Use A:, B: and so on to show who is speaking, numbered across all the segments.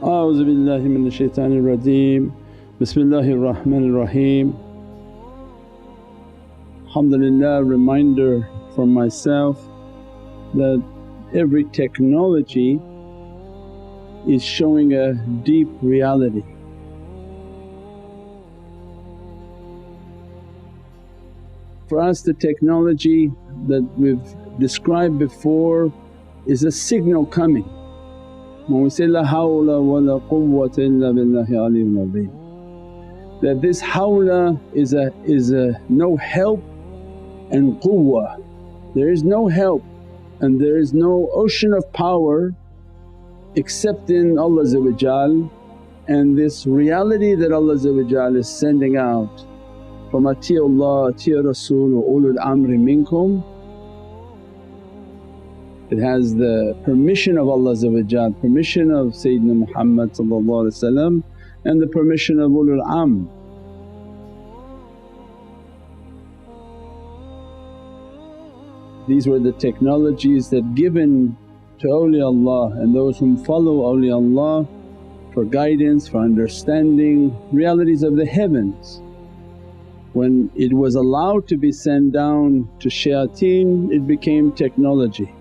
A: A'udhu billahi minash shaitanir rajeem. Bismillahir Rahmanir Rahim. Alhamdulillah, reminder for myself that every technology is showing a deep reality. For us the technology that we've described before is a signal coming. When we say, La hawla wa la quwwata illa billahi aliyyil azim, that this hawla is a no help and quwwa. There is no help and there is no ocean of power except in Allah, and this reality that Allah is sending out from Ati'ullah, Ati' Rasul wa ulul amri minkum. It has the permission of Allah, permission of Sayyidina Muhammad and the permission of ulul amr. These were the technologies that given to awliyaullah and those whom follow awliyaullah for guidance, for understanding realities of the heavens. When it was allowed to be sent down to shayateen, it became technology.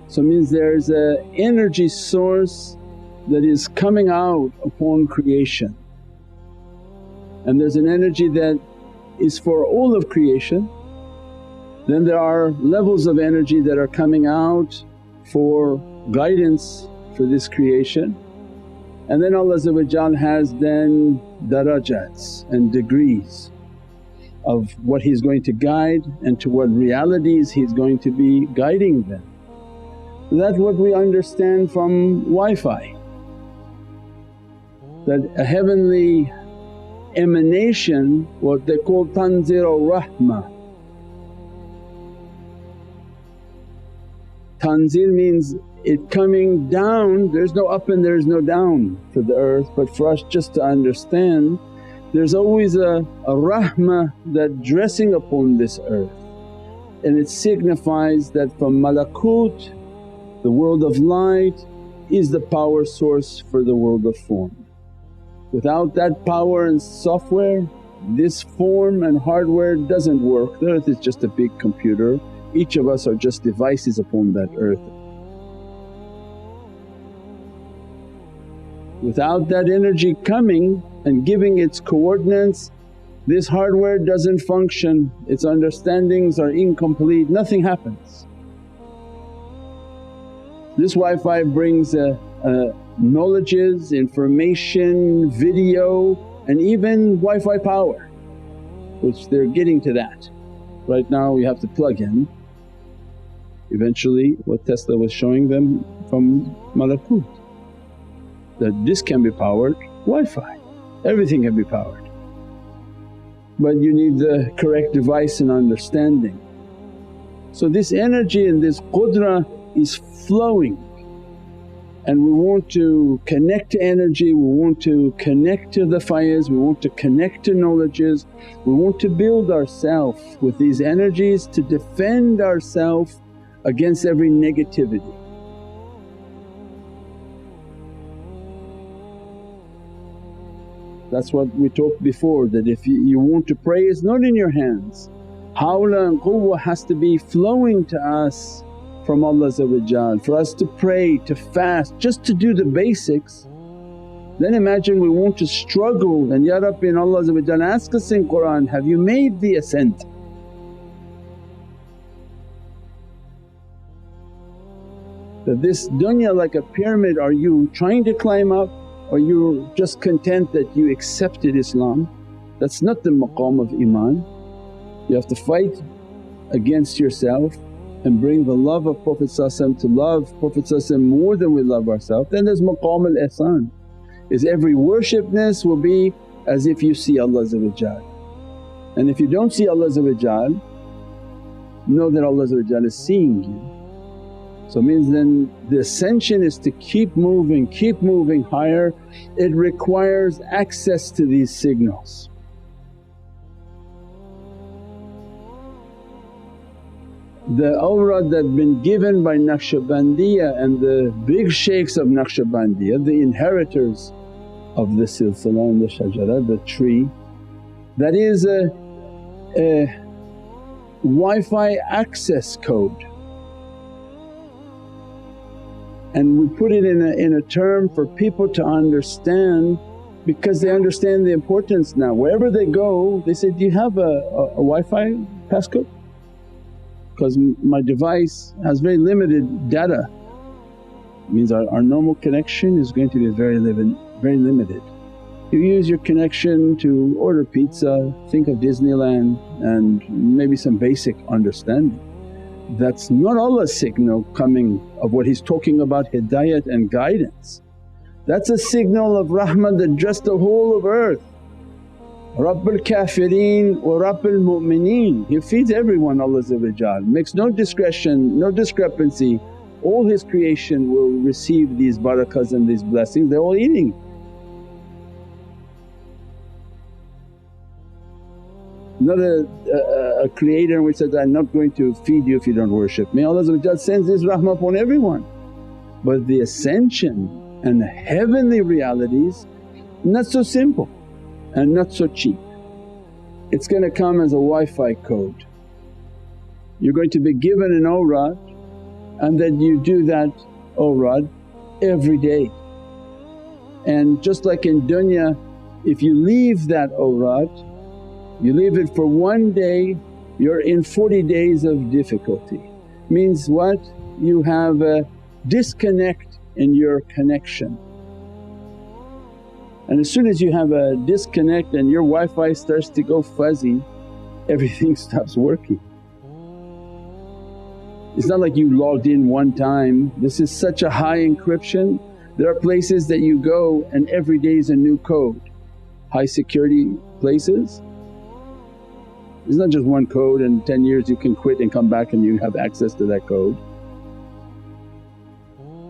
A: So means there's an energy source that is coming out upon creation, and there's an energy that is for all of creation. Then there are levels of energy that are coming out for guidance for this creation, and then Allah has then darajats and degrees of what He's going to guide and to what realities He's going to be guiding them. That's what we understand from Wi-Fi, that a heavenly emanation, what they call tanzil rahmah. Tanzil means it coming down, there's no up and there's no down for the earth, but for us just to understand there's always a rahmah that dressing upon this earth, and it signifies that from malakut, the world of light, is the power source for the world of form. Without that power and software, this form and hardware doesn't work. The earth is just a big computer, each of us are just devices upon that earth. Without that energy coming and giving its coordinates, this hardware doesn't function, its understandings are incomplete, nothing happens. This Wi-Fi brings knowledges, information, video, and even Wi-Fi power, which they're getting to that. Right now we have to plug in. Eventually what Tesla was showing them from malakut, that this can be powered Wi-Fi, everything can be powered. But you need the correct device and understanding. So this energy and this qudra is flowing, and we want to connect to energy, we want to connect to the faiz, we want to connect to knowledges, we want to build ourselves with these energies to defend ourselves against every negativity. That's what we talked before, that if you want to pray, it's not in your hands. Hawla and quwwa has to be flowing to us from Allah. For us to pray, to fast, just to do the basics. Then imagine we want to struggle, and Ya Rabbi, and Allah ask us in Qur'an, have you made the ascent? That this dunya like a pyramid, are you trying to climb up or you're just content that you accepted Islam? That's not the maqam of iman. You have to fight against yourself and bring the love of Prophet to love Prophet more than we love ourselves. Then there's maqam al-ihsan, is every worshipness will be as if you see Allah, and if you don't see Allah, know that Allah is seeing you. So it means then the ascension is to keep moving higher. It requires access to these signals. The awrad that been given by Naqshbandiya and the big shaykhs of Naqshbandiya, the inheritors of the silsila and the shajara, the tree, that is a Wi-Fi access code. And we put it in a term for people to understand, because they understand the importance now. Wherever they go they say, do you have a Wi-Fi passcode? Because my device has very limited data. It means our normal connection is going to be very limited. You use your connection to order pizza, think of Disneyland and maybe some basic understanding. That's not Allah's signal coming of what He's talking about, hidayat and guidance. That's a signal of rahmah that addressed the whole of earth. Rabbul Kafireen wa Rabbul Mu'mineen. He feeds everyone, Allah makes no discretion, no discrepancy. All His creation will receive these barakahs and these blessings, they're all eating. Not a creator which says, I'm not going to feed you if you don't worship me. Allah sends His rahmah upon everyone. But the ascension and the heavenly realities, not so simple and not so cheap. It's going to come as a Wi-Fi code. You're going to be given an awrad and then you do that awrad every day. And just like in dunya, if you leave that awrad, you leave it for one day, you're in 40 days of difficulty. Means what? You have a disconnect in your connection. And as soon as you have a disconnect and your Wi-Fi starts to go fuzzy, everything stops working. It's not like you logged in one time, this is such a high encryption. There are places that you go and every day is a new code, high security places. It's not just one code and 10 years you can quit and come back and you have access to that code.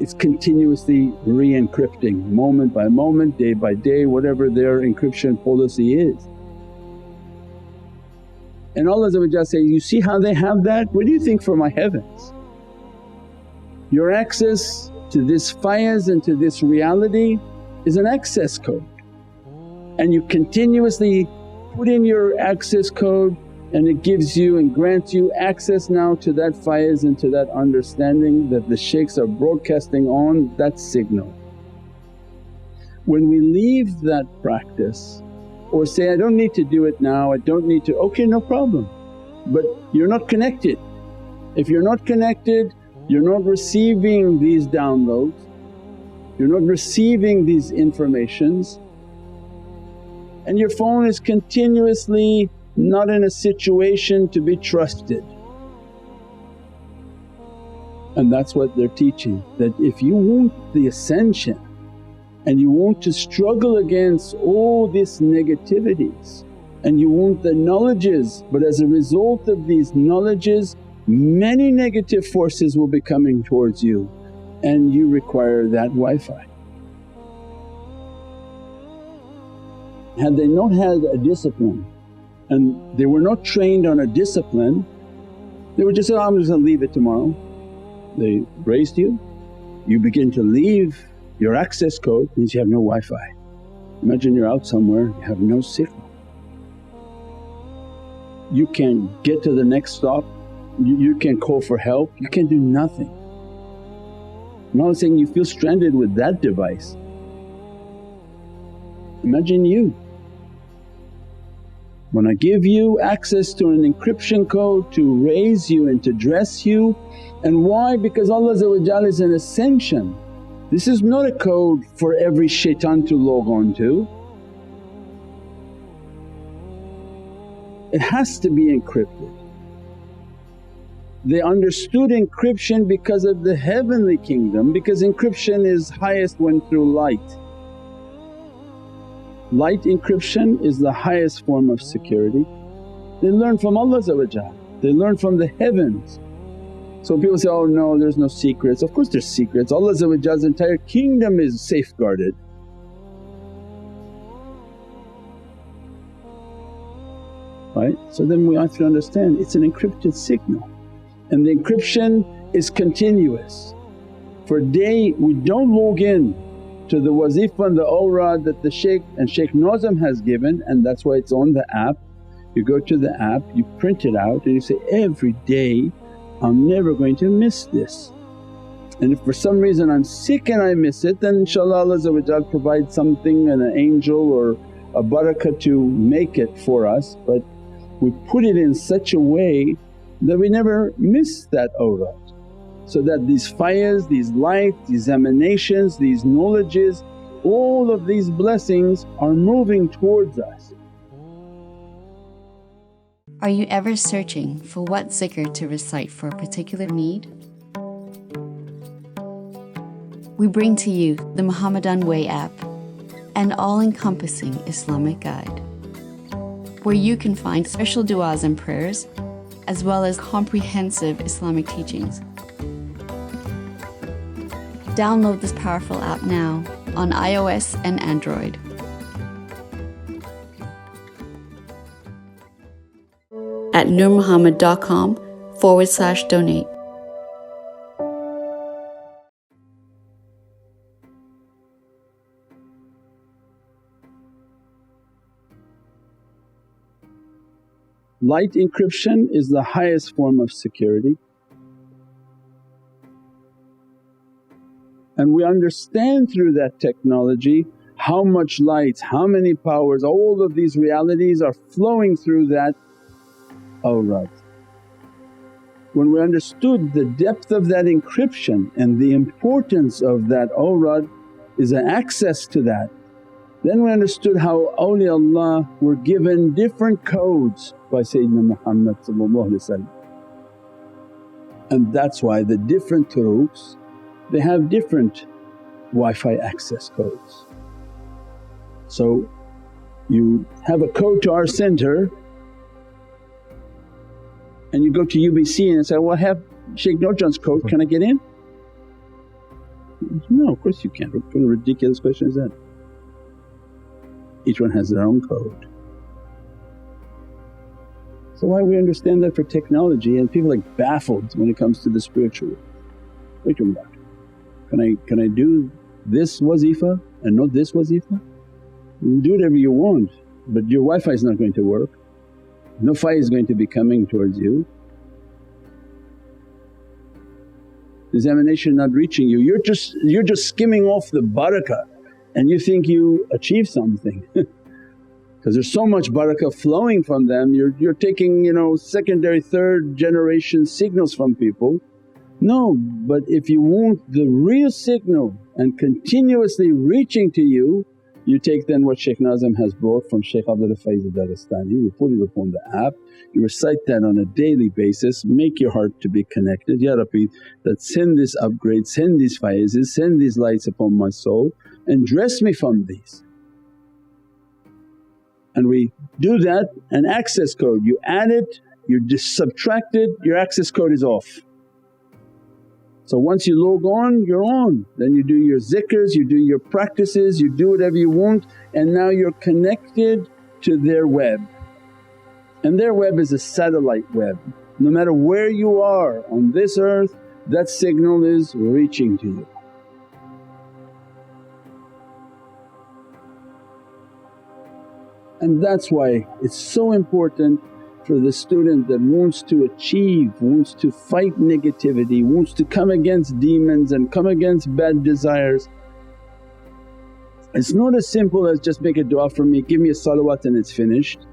A: It's continuously re-encrypting moment by moment, day by day, whatever their encryption policy is. And Allah say, you see how they have that? What do you think for my heavens? Your access to this fayaz and to this reality is an access code, and you continuously put in your access code and it gives you and grants you access now to that fayaz and to that understanding that the shaykhs are broadcasting on that signal. When we leave that practice or say, I don't need to do it now, I don't need to, okay, no problem, but you're not connected. If you're not connected, you're not receiving these downloads, you're not receiving these informations, and your phone is continuously not in a situation to be trusted. And that's what they're teaching, that if you want the ascension and you want to struggle against all these negativities and you want the knowledges, but as a result of these knowledges many negative forces will be coming towards you and you require that Wi-Fi. Had they not had a discipline and they were not trained on a discipline, they would just say, oh, I'm just going to leave it tomorrow. They raised you, you begin to leave your access code, means you have no Wi-Fi. Imagine you're out somewhere, you have no signal. You can't get to the next stop, you can't call for help, you can't do nothing. And Allah is saying, you feel stranded with that device. Imagine you. When I give you access to an encryption code to raise you and to dress you, and why? Because Allah is an ascension. This is not a code for every shaitan to log on to. It has to be encrypted. They understood encryption because of the heavenly kingdom, because encryption is highest when through light. Light encryption is the highest form of security. They learn from Allah, they learn from the heavens. So people say, oh no, there's no secrets. Of course there's secrets, Allah's entire kingdom is safeguarded. Right? So then we have to understand it's an encrypted signal, and the encryption is continuous. For a day we don't log in to the wazifa and the awrad that the Shaykh and Shaykh Nazim has given, and that's why it's on the app. You go to the app, you print it out and you say, every day I'm never going to miss this. And if for some reason I'm sick and I miss it, then inshaAllah Allah provides something, an angel or a barakah to make it for us. But we put it in such a way that we never miss that awrad. So that these fires, these lights, these emanations, these knowledges, all of these blessings are moving towards us.
B: Are you ever searching for what zikr to recite for a particular need? We bring to you the Muhammadan Way app, an all-encompassing Islamic guide, where you can find special du'as and prayers as well as comprehensive Islamic teachings. Download this powerful app now on iOS and Android. At nurmuhammad.com/donate.
A: Light encryption is the highest form of security. And we understand through that technology how much light, how many powers, all of these realities are flowing through that awrad. When we understood the depth of that encryption and the importance of that awrad is an access to that, then we understood how awliyaullah were given different codes by Sayyidina Muhammad. And that's why the different turuqs, they have different Wi-Fi access codes. So you have a code to our center and you go to UBC and say, well I have Shaykh Nurjan's code, can I get in? No, of course you can't. What kind of ridiculous question is that? Each one has their own code. So why we understand that for technology and people like baffled when it comes to the spiritual. What are you talking about? Can I do this wazifa and not this wazifa? You can do whatever you want but your Wi-Fi is not going to work, no fire is going to be coming towards you. This emanation not reaching you, you're just skimming off the barakah and you think you achieve something because there's so much barakah flowing from them. You're taking secondary, third generation signals from people. No, but if you want the real signal and continuously reaching to you, you take then what Shaykh Nazim has brought from Shaykh Abdul Faiz al-Daristani, you put it upon the app, you recite that on a daily basis, make your heart to be connected, Ya Rabbi that send this upgrade, send these faizes, send these lights upon my soul and dress me from these. And we do that, an access code, you add it, you subtract it, your access code is off. So once you log on, you're on, then you do your zikrs, you do your practices, you do whatever you want and now you're connected to their web. And their web is a satellite web, no matter where you are on this earth that signal is reaching to you. And that's why it's so important for the student that wants to achieve, wants to fight negativity, wants to come against demons and come against bad desires. It's not as simple as just make a dua for me, give me a salawat and it's finished.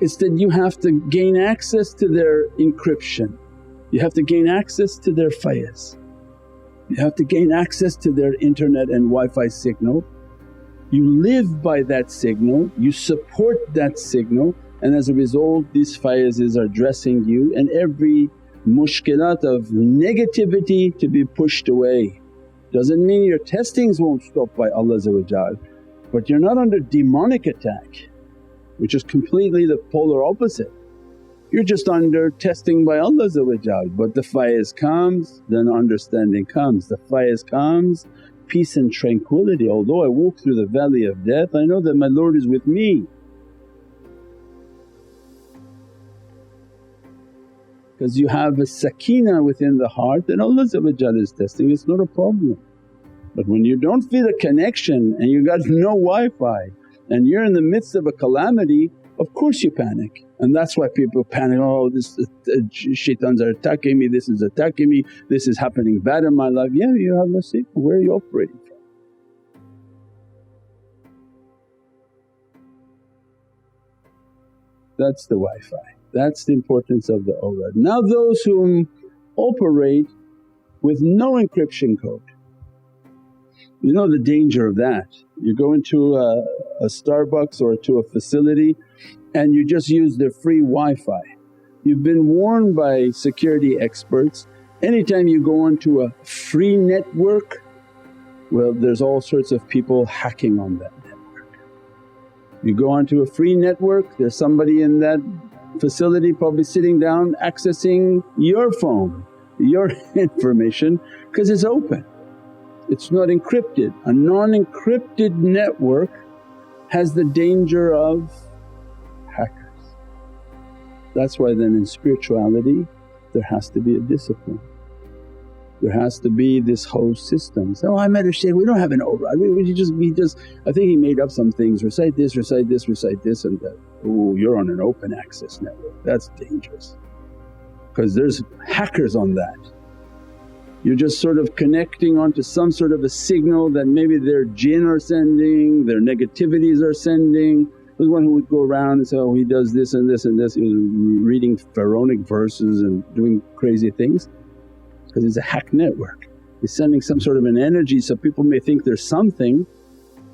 A: It's that you have to gain access to their encryption, you have to gain access to their faiz, you have to gain access to their internet and Wi-Fi signal. You live by that signal, you support that signal, and as a result these faizes are dressing you and every mushkilat of negativity to be pushed away. Doesn't mean your testings won't stop by Allah, but you're not under demonic attack, which is completely the polar opposite. You're just under testing by Allah, but the faiz comes, then understanding comes, the faiz comes, peace and tranquility. Although I walk through the valley of death, I know that my Lord is with me. because you have a sakina within the heart, then Allah is testing, it's not a problem. But when you don't feel a connection and you got no Wi-Fi and you're in the midst of a calamity, of course you panic. And that's why people panic, oh this shaitans are attacking me, this is attacking me, this is happening bad in my life. Yeah, you have no secret, where are you operating from? That's the Wi-Fi, that's the importance of the awrad. Now those who operate with no encryption code, you know the danger of that. You go into a Starbucks or to a facility and you just use their free Wi-Fi. You've been warned by security experts, anytime you go onto a free network, well there's all sorts of people hacking on that network. You go onto a free network, there's somebody in that facility probably sitting down accessing your phone, your information, because it's open. It's not encrypted. A non-encrypted network has the danger of hackers. That's why then in spirituality there has to be a discipline. There has to be this whole system. So, I met a shaykh, we don't have an awrad, we just I think he made up some things, recite this, recite this, recite this and that. Oh, you're on an open access network, that's dangerous because there's hackers on that. You're just sort of connecting onto some sort of a signal that maybe their jinn are sending, their negativities are sending. There's one who would go around and say, oh he does this and this and this, he was reading pharaonic verses and doing crazy things because it's a hack network. He's sending some sort of an energy so people may think there's something,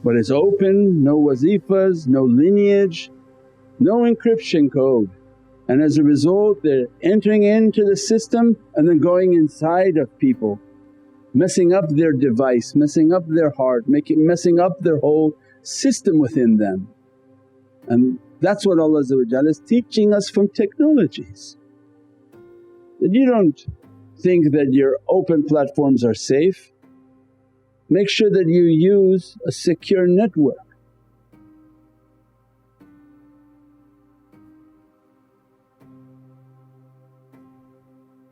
A: but it's open, no wazifas, no lineage, no encryption code. And as a result they're entering into the system and then going inside of people, messing up their device, messing up their heart, messing up their whole system within them. And that's what Allah is teaching us from technologies. That you don't think that your open platforms are safe, make sure that you use a secure network.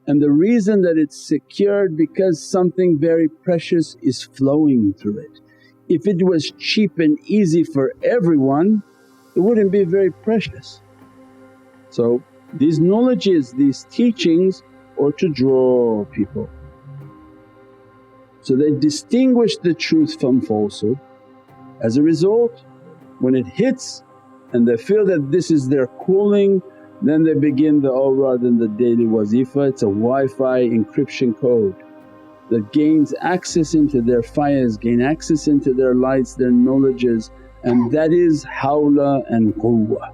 A: And the reason that it's secured because something very precious is flowing through it. If it was cheap and easy for everyone, it wouldn't be very precious. So these knowledges, these teachings are to draw people. So they distinguish the truth from falsehood. As a result, when it hits and they feel that this is their calling, then they begin the awrad and the daily wazifa. It's a Wi-Fi encryption code that gains access into their fires, gain access into their lights, their knowledges, and that is hawla and quwwah.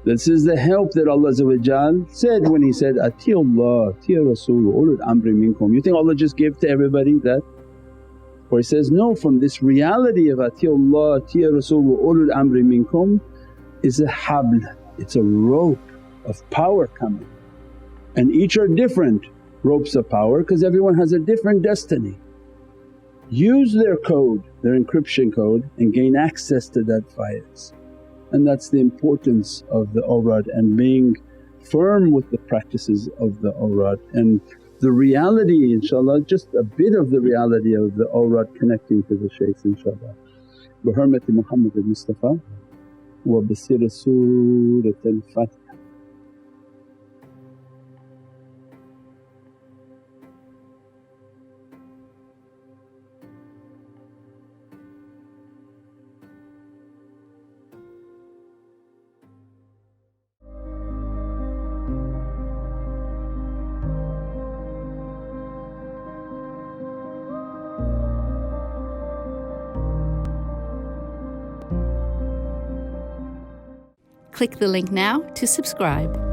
A: This is the help that Allah said when He said, Ati'ullah, Ati'ur Rasul, ulul amri minkum. You think Allah just gave to everybody that? Or He says, no, from this reality of Ati'ullah, Ati'ur Rasul, ulul amri minkum is a habl, it's a rope of power coming, and each are different ropes of power because everyone has a different destiny. Use their code, their encryption code, and gain access to that fires. And that's the importance of the awrad and being firm with the practices of the awrad. And the reality inshaAllah, just a bit of the reality of the awrad connecting to the shaykhs inshaAllah. Bi hurmati Muhammad al-Mustafa wa bi sirri Surat al-Fatiha.
B: Click the link now to subscribe.